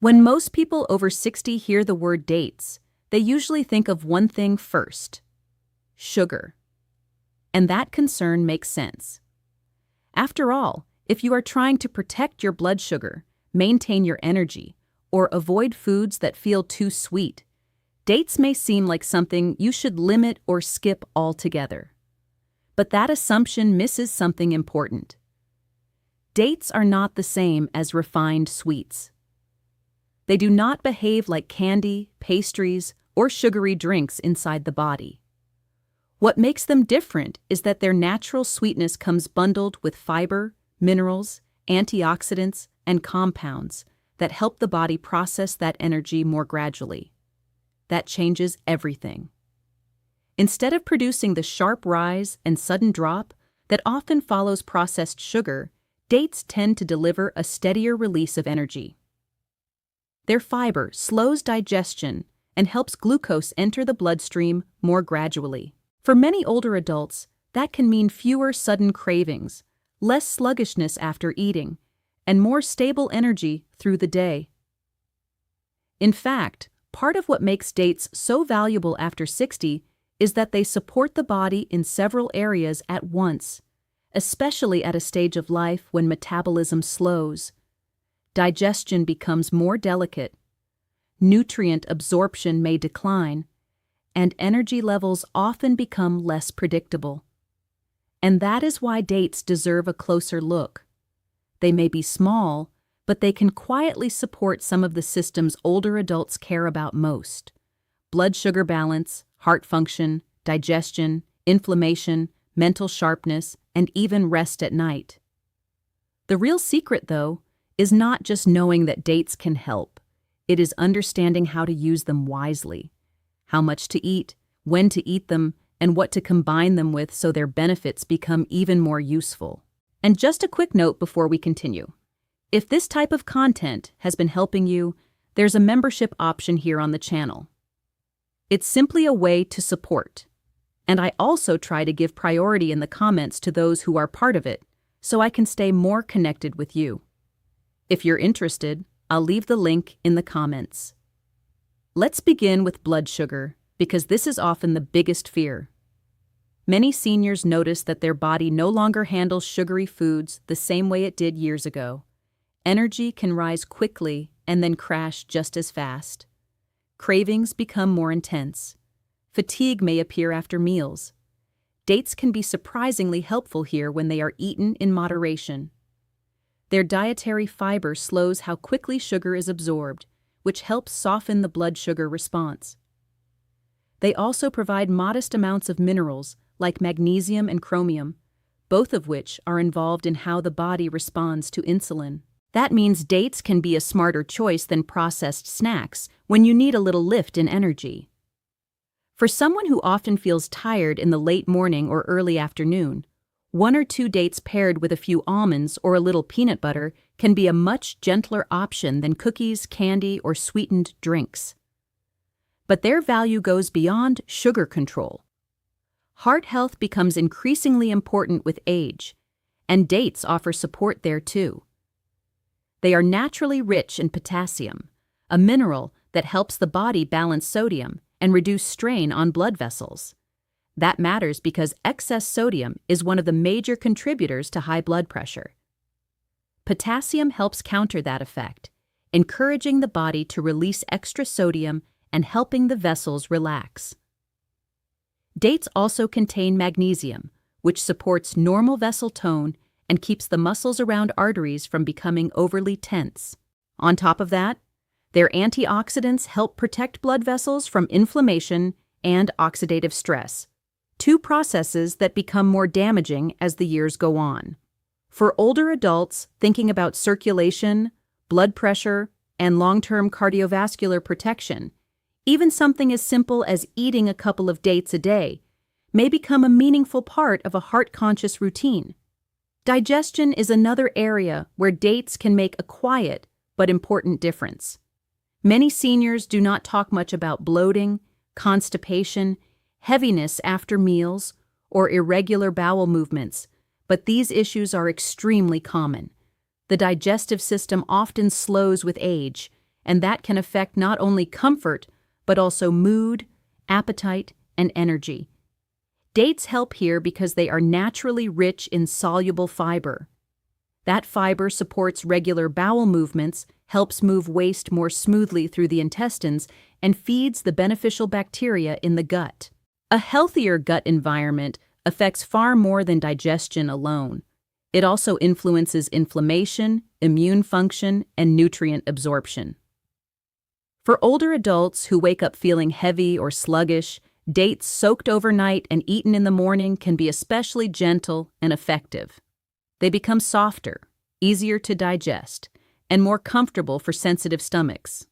When most people over 60 hear the word dates, they usually think of one thing first: sugar. And that concern makes sense. After all, if you are trying to protect your blood sugar, maintain your energy, or avoid foods that feel too sweet, dates may seem like something you should limit or skip altogether. But that assumption misses something important. Dates are not the same as refined sweets. They do not behave like candy, pastries, or sugary drinks inside the body. What makes them different is that their natural sweetness comes bundled with fiber, minerals, antioxidants, and compounds that help the body process that energy more gradually. That changes everything. Instead of producing the sharp rise and sudden drop that often follows processed sugar, dates tend to deliver a steadier release of energy. Their fiber slows digestion and helps glucose enter the bloodstream more gradually. For many older adults, that can mean fewer sudden cravings, less sluggishness after eating, and more stable energy through the day. In fact, part of what makes dates so valuable after 60 is that they support the body in several areas at once, especially at a stage of life when metabolism slows. Digestion becomes more delicate, nutrient absorption may decline, and energy levels often become less predictable. And that is why dates deserve a closer look. They may be small, but they can quietly support some of the systems older adults care about most: blood sugar balance, heart function, digestion, inflammation, mental sharpness, and even rest at night. The real secret, though, is not just knowing that dates can help. It is understanding how to use them wisely, how much to eat, when to eat them, and what to combine them with so their benefits become even more useful. And just a quick note before we continue. If this type of content has been helping you, there's a membership option here on the channel. It's simply a way to support. And I also try to give priority in the comments to those who are part of it, so I can stay more connected with you. If you're interested, I'll leave the link in the comments. Let's begin with blood sugar, because this is often the biggest fear. Many seniors notice that their body no longer handles sugary foods the same way it did years ago. Energy can rise quickly and then crash just as fast. Cravings become more intense. Fatigue may appear after meals. Dates can be surprisingly helpful here when they are eaten in moderation. Their dietary fiber slows how quickly sugar is absorbed, which helps soften the blood sugar response. They also provide modest amounts of minerals like magnesium and chromium, both of which are involved in how the body responds to insulin. That means dates can be a smarter choice than processed snacks when you need a little lift in energy. For someone who often feels tired in the late morning or early afternoon, 1 or 2 dates paired with a few almonds or a little peanut butter can be a much gentler option than cookies, candy, or sweetened drinks. But their value goes beyond sugar control. Heart health becomes increasingly important with age, and dates offer support there too. They are naturally rich in potassium, a mineral that helps the body balance sodium and reduce strain on blood vessels. That matters because excess sodium is one of the major contributors to high blood pressure. Potassium helps counter that effect, encouraging the body to release extra sodium and helping the vessels relax. Dates also contain magnesium, which supports normal vessel tone and keeps the muscles around arteries from becoming overly tense. On top of that, their antioxidants help protect blood vessels from inflammation and oxidative stress, 2 processes that become more damaging as the years go on. For older adults thinking about circulation, blood pressure, and long-term cardiovascular protection, even something as simple as eating a couple of dates a day may become a meaningful part of a heart-conscious routine. Digestion is another area where dates can make a quiet but important difference. Many seniors do not talk much about bloating, constipation, heaviness after meals, or irregular bowel movements, but these issues are extremely common. The digestive system often slows with age, and that can affect not only comfort, but also mood, appetite, and energy. Dates help here because they are naturally rich in soluble fiber. That fiber supports regular bowel movements, helps move waste more smoothly through the intestines, and feeds the beneficial bacteria in the gut. A healthier gut environment affects far more than digestion alone. It also influences inflammation, immune function, and nutrient absorption. For older adults who wake up feeling heavy or sluggish, dates soaked overnight and eaten in the morning can be especially gentle and effective. They become softer, easier to digest, and more comfortable for sensitive stomachs.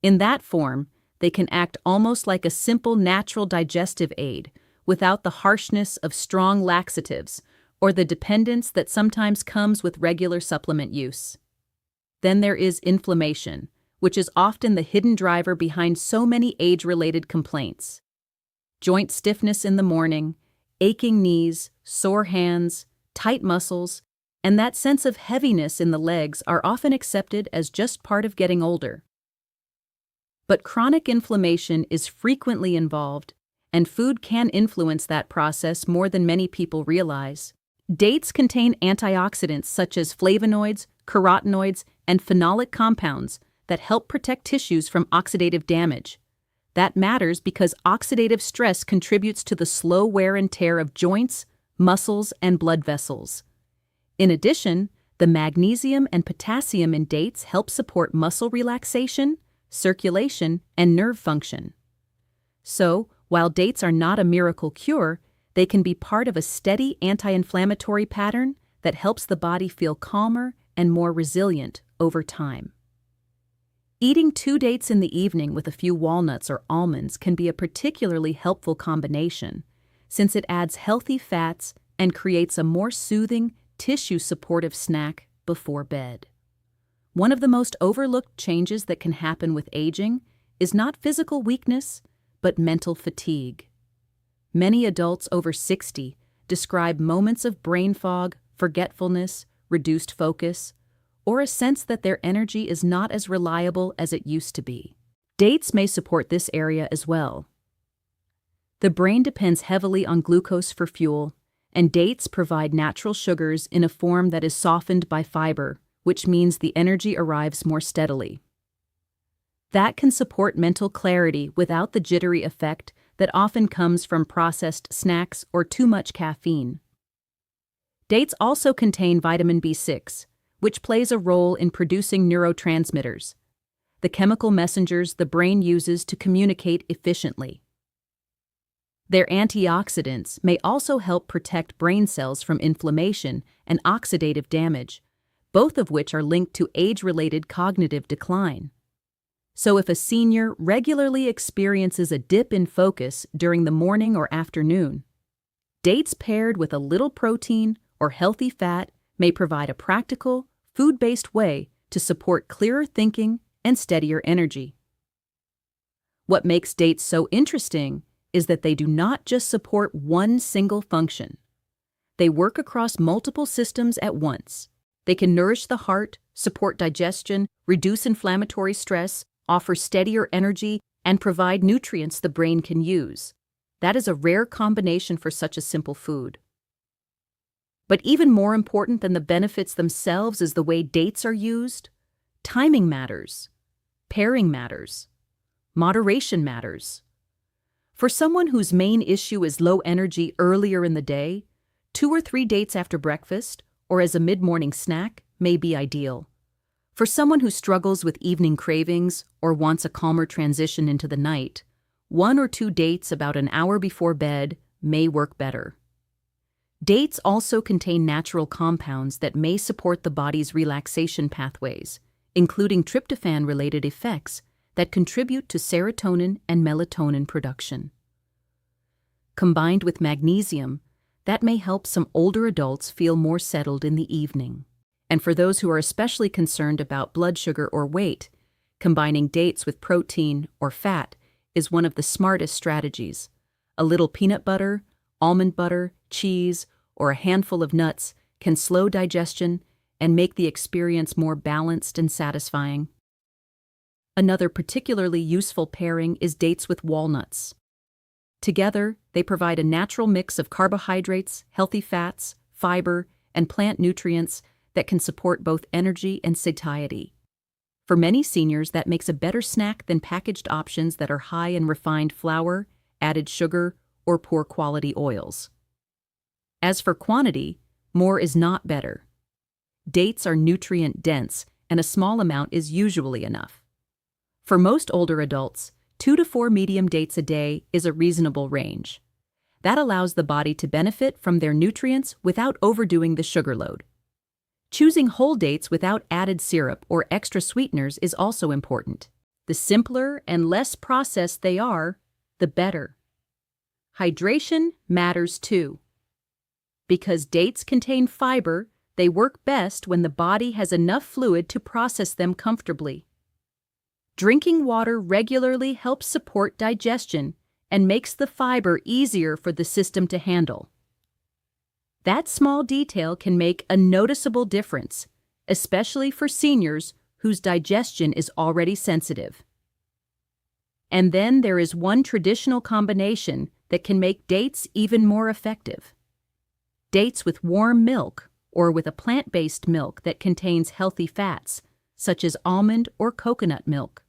In that form, they can act almost like a simple natural digestive aid without the harshness of strong laxatives or the dependence that sometimes comes with regular supplement use. Then there is inflammation, which is often the hidden driver behind so many age-related complaints. Joint stiffness in the morning, aching knees, sore hands, tight muscles, and that sense of heaviness in the legs are often accepted as just part of getting older. But chronic inflammation is frequently involved, and food can influence that process more than many people realize. Dates contain antioxidants such as flavonoids, carotenoids, and phenolic compounds that help protect tissues from oxidative damage. That matters because oxidative stress contributes to the slow wear and tear of joints, muscles, and blood vessels. In addition, the magnesium and potassium in dates help support muscle relaxation, circulation, and nerve function. So, while dates are not a miracle cure, they can be part of a steady anti-inflammatory pattern that helps the body feel calmer and more resilient over time. Eating 2 dates in the evening with a few walnuts or almonds can be a particularly helpful combination, since it adds healthy fats and creates a more soothing, tissue-supportive snack before bed. One of the most overlooked changes that can happen with aging is not physical weakness, but mental fatigue. Many adults over 60 describe moments of brain fog, forgetfulness, reduced focus, or a sense that their energy is not as reliable as it used to be. Dates may support this area as well. The brain depends heavily on glucose for fuel, and dates provide natural sugars in a form that is softened by fiber, which means the energy arrives more steadily. That can support mental clarity without the jittery effect that often comes from processed snacks or too much caffeine. Dates also contain vitamin B6, which plays a role in producing neurotransmitters, the chemical messengers the brain uses to communicate efficiently. Their antioxidants may also help protect brain cells from inflammation and oxidative damage, both of which are linked to age-related cognitive decline. So if a senior regularly experiences a dip in focus during the morning or afternoon, dates paired with a little protein or healthy fat may provide a practical, food-based way to support clearer thinking and steadier energy. What makes dates so interesting is that they do not just support one single function. They work across multiple systems at once. They can nourish the heart, support digestion, reduce inflammatory stress, offer steadier energy, and provide nutrients the brain can use. That is a rare combination for such a simple food. But even more important than the benefits themselves is the way dates are used. Timing matters. Pairing matters. Moderation matters. For someone whose main issue is low energy earlier in the day, 2 or 3 dates after breakfast, or as a mid-morning snack, may be ideal. For someone who struggles with evening cravings or wants a calmer transition into the night, 1 or 2 dates about an hour before bed may work better. Dates also contain natural compounds that may support the body's relaxation pathways, including tryptophan-related effects that contribute to serotonin and melatonin production. Combined with magnesium, that may help some older adults feel more settled in the evening. And for those who are especially concerned about blood sugar or weight, combining dates with protein or fat is one of the smartest strategies. A little peanut butter, almond butter, cheese, or a handful of nuts can slow digestion and make the experience more balanced and satisfying. Another particularly useful pairing is dates with walnuts. Together, they provide a natural mix of carbohydrates, healthy fats, fiber, and plant nutrients that can support both energy and satiety. For many seniors, that makes a better snack than packaged options that are high in refined flour, added sugar, or poor quality oils. As for quantity, more is not better. Dates are nutrient-dense, and a small amount is usually enough. For most older adults, 2 to 4 medium dates a day is a reasonable range. That allows the body to benefit from their nutrients without overdoing the sugar load. Choosing whole dates without added syrup or extra sweeteners is also important. The simpler and less processed they are, the better. Hydration matters too. Because dates contain fiber, they work best when the body has enough fluid to process them comfortably. Drinking water regularly helps support digestion and makes the fiber easier for the system to handle. That small detail can make a noticeable difference, especially for seniors whose digestion is already sensitive. And then there is one traditional combination that can make dates even more effective. Dates with warm milk or with a plant-based milk that contains healthy fats, such as almond or coconut milk.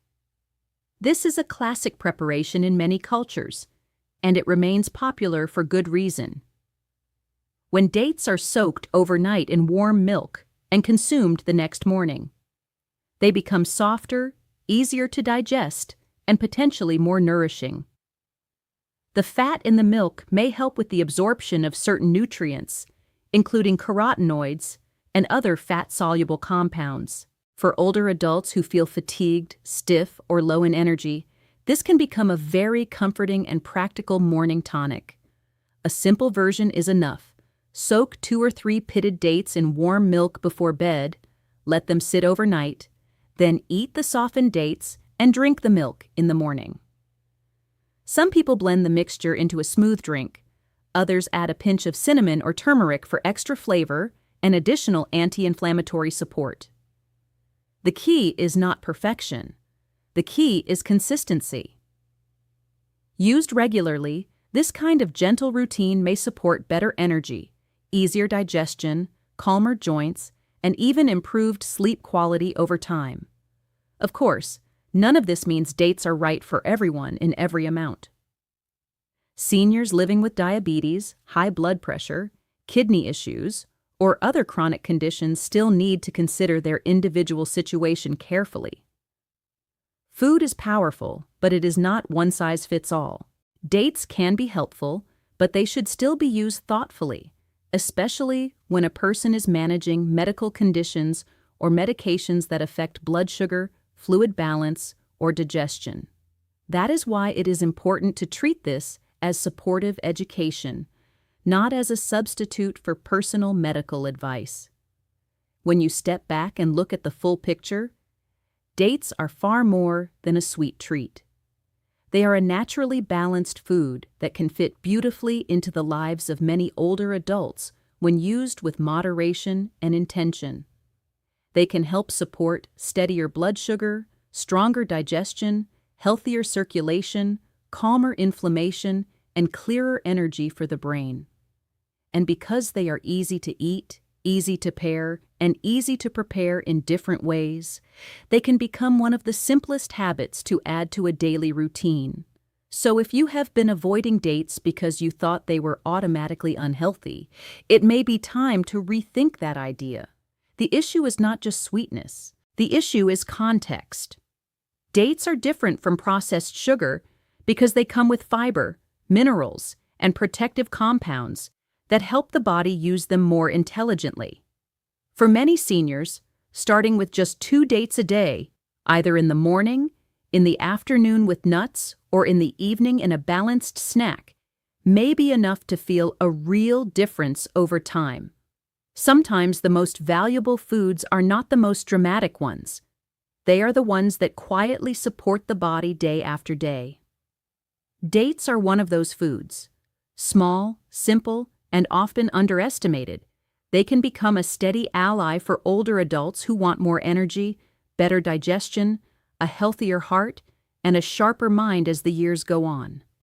This is a classic preparation in many cultures, and it remains popular for good reason. When dates are soaked overnight in warm milk and consumed the next morning, they become softer, easier to digest, and potentially more nourishing. The fat in the milk may help with the absorption of certain nutrients, including carotenoids and other fat-soluble compounds. For older adults who feel fatigued, stiff, or low in energy, this can become a very comforting and practical morning tonic. A simple version is enough. Soak 2 or 3 pitted dates in warm milk before bed, let them sit overnight, then eat the softened dates and drink the milk in the morning. Some people blend the mixture into a smooth drink. Others add a pinch of cinnamon or turmeric for extra flavor and additional anti-inflammatory support. The key is not perfection. The key is consistency. Used regularly, this kind of gentle routine may support better energy, easier digestion, calmer joints, and even improved sleep quality over time. Of course, none of this means dates are right for everyone in every amount. Seniors living with diabetes, high blood pressure, kidney issues, or other chronic conditions still need to consider their individual situation carefully. Food is powerful, but it is not one size fits all. Dates can be helpful, but they should still be used thoughtfully, especially when a person is managing medical conditions or medications that affect blood sugar, fluid balance, or digestion. That is why it is important to treat this as supportive education, not as a substitute for personal medical advice. When you step back and look at the full picture, dates are far more than a sweet treat. They are a naturally balanced food that can fit beautifully into the lives of many older adults when used with moderation and intention. They can help support steadier blood sugar, stronger digestion, healthier circulation, calmer inflammation, and clearer energy for the brain. And because they are easy to eat, easy to pair, and easy to prepare in different ways, they can become one of the simplest habits to add to a daily routine. So if you have been avoiding dates because you thought they were automatically unhealthy, it may be time to rethink that idea. The issue is not just sweetness. The issue is context. Dates are different from processed sugar because they come with fiber, minerals, and protective compounds that help the body use them more intelligently. For many seniors, starting with just 2 dates a day, either in the morning, in the afternoon with nuts, or in the evening in a balanced snack, may be enough to feel a real difference over time. Sometimes the most valuable foods are not the most dramatic ones. They are the ones that quietly support the body day after day. Dates are one of those foods. Small, simple, and often underestimated, they can become a steady ally for older adults who want more energy, better digestion, a healthier heart, and a sharper mind as the years go on.